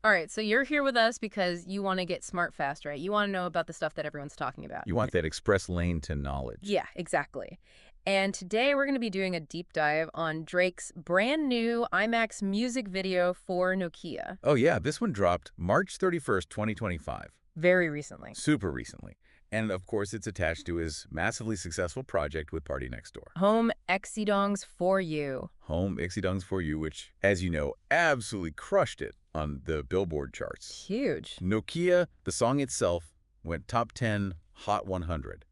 All right, so you're here with us because you want to get smart fast, right? You want to know about the stuff that everyone's talking about. You want that express lane to knowledge. Yeah, exactly. And today we're going to be doing a deep dive on Drake's brand new IMAX music video for Nokia. Oh yeah, this one dropped March 31st, 2025. Very recently. Super recently. And of course, it's attached to his massively successful project with Party Next Door. Home Exidongs for You. Home Ixidongs for You, which, as you know, absolutely crushed it on the Billboard charts. Huge. Nokia, the song itself, went top 10, Hot 100.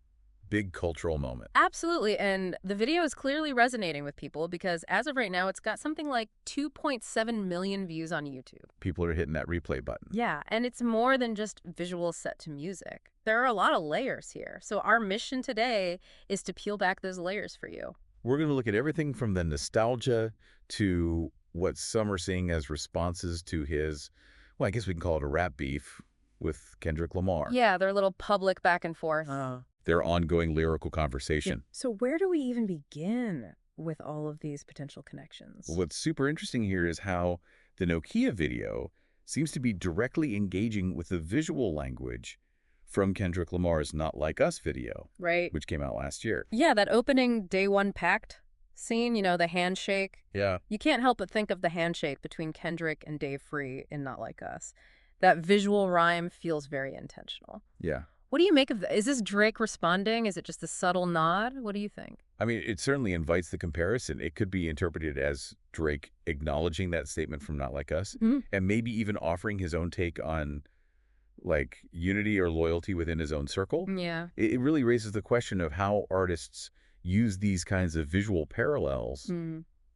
Big cultural moment. Absolutely, and the video is clearly resonating with people because as of right now, it's got something like 2.7 million views on YouTube. People are hitting that replay button. Yeah, and it's more than just visuals set to music. There are a lot of layers here. So our mission today is to peel back those layers for you. We're going to look at everything from the nostalgia to what some are seeing as responses to his, well, I guess we can call it a rap beef with Kendrick Lamar. Yeah, their little public back and forth. Their ongoing lyrical conversation. So where do we even begin with all of these potential connections? What's super interesting here is how the Nokia video seems to be directly engaging with the visual language from Kendrick Lamar's Not Like Us video, Right. which came out last year. Yeah, that opening Day One Pact scene, you know, the handshake. Yeah. You can't help but think of the handshake between Kendrick and Dave Free in Not Like Us. That visual rhyme feels very intentional. Yeah. What do you make of that? Is this Drake responding? Is it just a subtle nod? What do you think? I mean, it certainly invites the comparison. It could be interpreted as Drake acknowledging that statement from Not Like Us, and maybe even offering his own take on, like, unity or loyalty within his own circle. Yeah. It really raises the question of how artists use these kinds of visual parallels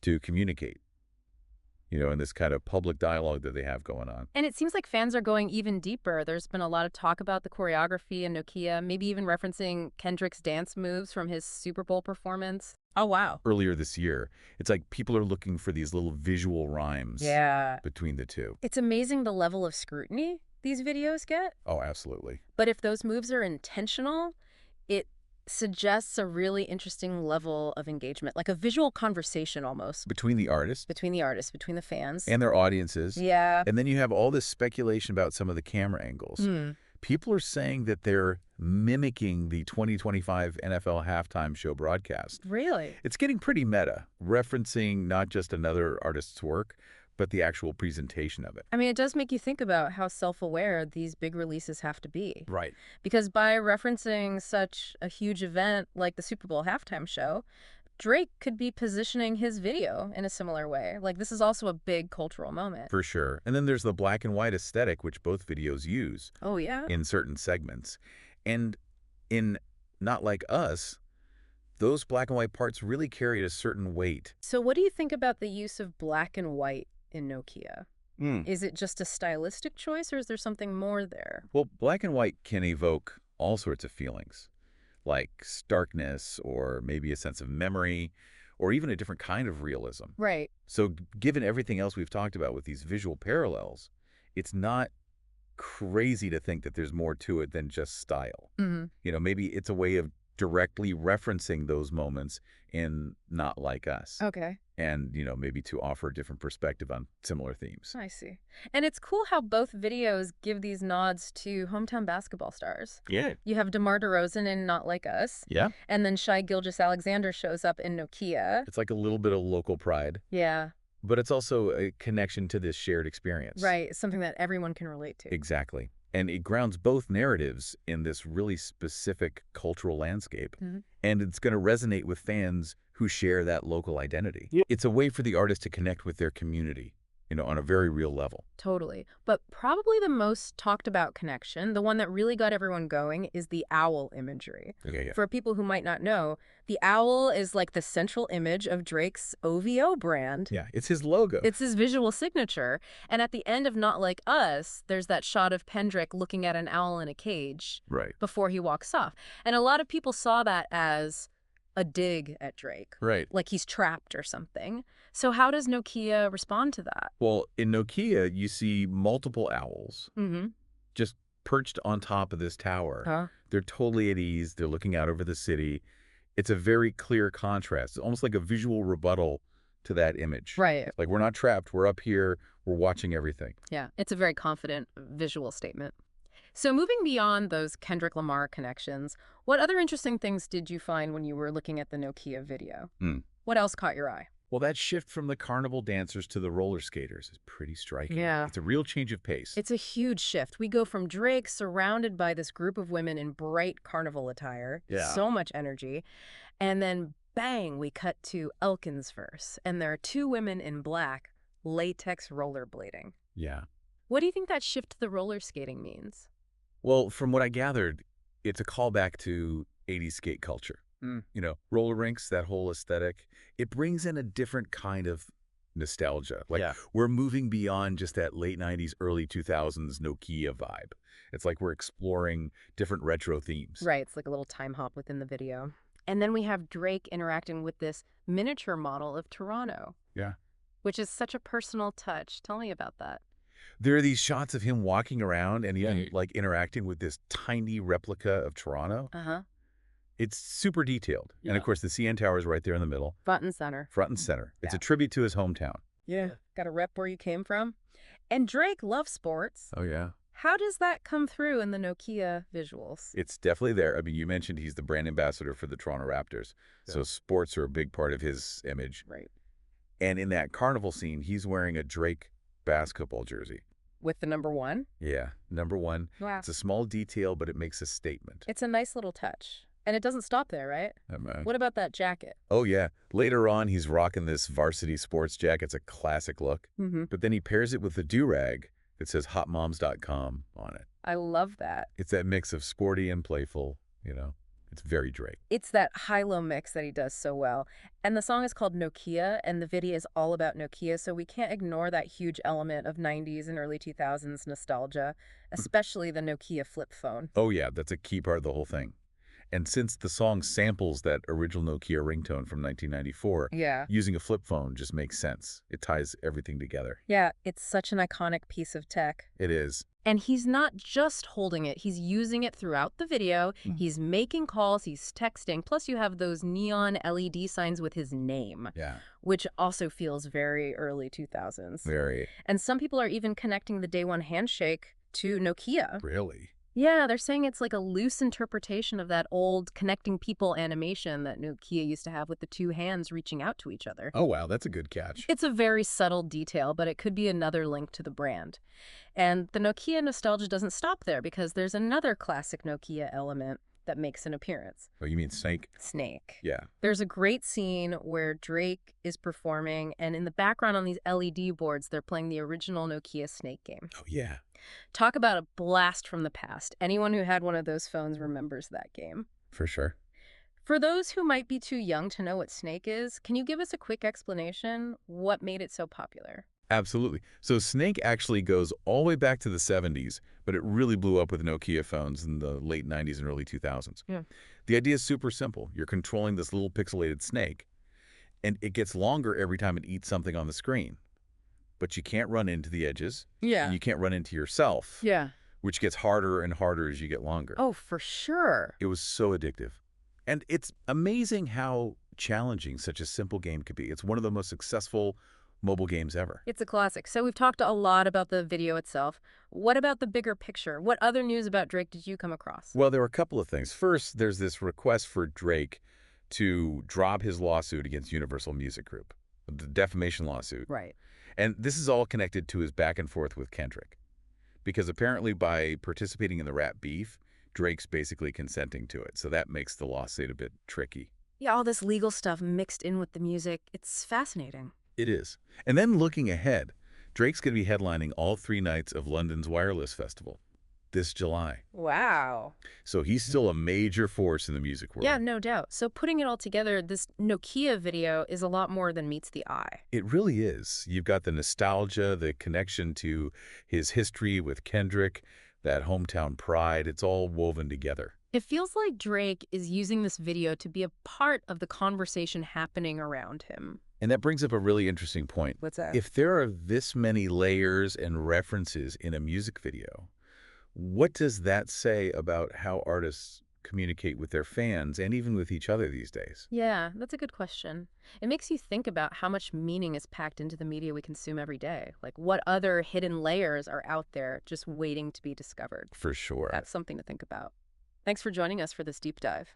to communicate, you know, in this kind of public dialogue that they have going on. And it seems like fans are going even deeper. There's been a lot of talk about the choreography in Nokia, maybe even referencing Kendrick's dance moves from his Super Bowl performance. Oh, wow. Earlier this year, it's like people are looking for these little visual rhymes between the two. It's amazing the level of scrutiny these videos get. Oh, absolutely. But if those moves are intentional, it suggests a really interesting level of engagement, like a visual conversation almost. Between the artists. Between the artists, between the fans. And their audiences. Yeah. And then you have all this speculation about some of the camera angles. People are saying that they're mimicking the 2025 NFL halftime show broadcast. Really? It's getting pretty meta, referencing not just another artist's work, but the actual presentation of it. I mean, it does make you think about how self-aware these big releases have to be. Right. Because by referencing such a huge event like the Super Bowl halftime show, Drake could be positioning his video in a similar way. Like, this is also a big cultural moment. For sure. And then there's the black and white aesthetic, which both videos use. Oh, yeah? In certain segments. And in Not Like Us, those black and white parts really carried a certain weight. So what do you think about the use of black and white in Nokia? Is it just a stylistic choice, or is there something more there? Well, black and white can evoke all sorts of feelings, like starkness or maybe a sense of memory or even a different kind of realism. Right. So given everything else we've talked about with these visual parallels, it's not crazy to think that there's more to it than just style. You know, maybe it's a way of directly referencing those moments in Not Like Us. Okay. And, you know, maybe to offer a different perspective on similar themes. I see. And it's cool how both videos give these nods to hometown basketball stars. Yeah. You have DeMar DeRozan in Not Like Us. Yeah. And then Shai Gilgeous-Alexander shows up in Nokia. It's like a little bit of local pride. Yeah. But it's also a connection to this shared experience. Right. Something that everyone can relate to. Exactly. And it grounds both narratives in this really specific cultural landscape. And it's going to resonate with fans who share that local identity. It's a way for the artist to connect with their community, you know, on a very real level. Totally. But probably the most talked about connection, the one that really got everyone going, is the owl imagery. Okay, yeah. For people who might not know, the owl is like the central image of Drake's OVO brand. Yeah, it's his logo. It's his visual signature. And at the end of Not Like Us, there's that shot of Kendrick looking at an owl in a cage before he walks off. And a lot of people saw that as a dig at Drake. Right. Like he's trapped or something. So how does Nokia respond to that? Well, in Nokia, you see multiple owls just perched on top of this tower. They're totally at ease. They're looking out over the city. It's a very clear contrast. It's almost like a visual rebuttal to that image. Right. Like, we're not trapped. We're up here. We're watching everything. Yeah, it's a very confident visual statement. So moving beyond those Kendrick Lamar connections, what other interesting things did you find when you were looking at the Nokia video? What else caught your eye? Well, that shift from the carnival dancers to the roller skaters is pretty striking. Yeah. It's a real change of pace. It's a huge shift. We go from Drake surrounded by this group of women in bright carnival attire, so much energy, and then bang, we cut to Elkin's verse, and there are two women in black, latex rollerblading. Yeah. What do you think that shift to the roller skating means? Well, from what I gathered, it's a callback to 80s skate culture. You know, roller rinks, that whole aesthetic. It brings in a different kind of nostalgia. Like, we're moving beyond just that late 90s, early 2000s Nokia vibe. It's like we're exploring different retro themes. Right, it's like a little time hop within the video. And then we have Drake interacting with this miniature model of Toronto. Yeah. Which is such a personal touch. Tell me about that. There are these shots of him walking around and like interacting with this tiny replica of Toronto. It's super detailed. And of course, the CN Tower is right there in the middle. Front and center. Front and center. It's a tribute to his hometown. Yeah. Got to rep where you came from. And Drake loves sports. Oh, yeah. How does that come through in the Nokia visuals? It's definitely there. I mean, you mentioned he's the brand ambassador for the Toronto Raptors. So sports are a big part of his image. Right. And in that carnival scene, he's wearing a Drake basketball jersey. With the number 1? Yeah, number 1. Wow. It's a small detail, but it makes a statement. It's a nice little touch. And it doesn't stop there, right? What about that jacket? Oh, yeah. Later on, he's rocking this varsity sports jacket. It's a classic look. But then he pairs it with the do-rag that says hotmoms.com on it. I love that. It's that mix of sporty and playful, you know. It's very Drake. It's that high-low mix that he does so well. And the song is called Nokia, and the video is all about Nokia, so we can't ignore that huge element of 90s and early 2000s nostalgia, especially the Nokia flip phone. Oh, yeah. That's a key part of the whole thing. And since the song samples that original Nokia ringtone from 1994, using a flip phone just makes sense. It ties everything together. Yeah, it's such an iconic piece of tech. It is. And he's not just holding it. He's using it throughout the video. He's making calls. He's texting. Plus, you have those neon LED signs with his name, which also feels very early 2000s. Very. And some people are even connecting the day one handshake to Nokia. Really? Yeah, they're saying it's like a loose interpretation of that old connecting people animation that Nokia used to have with the two hands reaching out to each other. Oh, wow, that's a good catch. It's a very subtle detail, but it could be another link to the brand. And the Nokia nostalgia doesn't stop there because there's another classic Nokia element that makes an appearance. Oh, you mean Snake? Snake. Yeah. There's a great scene where Drake is performing, and in the background on these LED boards, they're playing the original Nokia Snake game. Oh, yeah. Talk about a blast from the past. Anyone who had one of those phones remembers that game. For sure. For those who might be too young to know what Snake is, can you give us a quick explanation? What made it so popular? Absolutely. So Snake actually goes all the way back to the 70s, but it really blew up with Nokia phones in the late 90s and early 2000s. Yeah. The idea is super simple. You're controlling this little pixelated snake, and it gets longer every time it eats something on the screen. But you can't run into the edges. Yeah. And you can't run into yourself. Yeah. Which gets harder and harder as you get longer. Oh, for sure. It was so addictive. And it's amazing how challenging such a simple game could be. It's one of the most successful mobile games ever. It's a classic. So we've talked a lot about the video itself. What about the bigger picture? What other news about Drake did you come across? Well, there were a couple of things. First, there's this request for Drake to drop his lawsuit against Universal Music Group, the defamation lawsuit. Right. And this is all connected to his back and forth with Kendrick. Because apparently by participating in the rap beef, Drake's basically consenting to it. So that makes the lawsuit a bit tricky. Yeah, all this legal stuff mixed in with the music. It's fascinating. It is. And then looking ahead, Drake's going to be headlining all 3 nights of London's Wireless Festival this July. Wow. So he's still a major force in the music world. Yeah, no doubt. So putting it all together, this Nokia video is a lot more than meets the eye. It really is. You've got the nostalgia, the connection to his history with Kendrick, that hometown pride. It's all woven together. It feels like Drake is using this video to be a part of the conversation happening around him. And that brings up a really interesting point. What's that? If there are this many layers and references in a music video, what does that say about how artists communicate with their fans and even with each other these days? Yeah, that's a good question. It makes you think about how much meaning is packed into the media we consume every day. Like, what other hidden layers are out there just waiting to be discovered? For sure. That's something to think about. Thanks for joining us for this deep dive.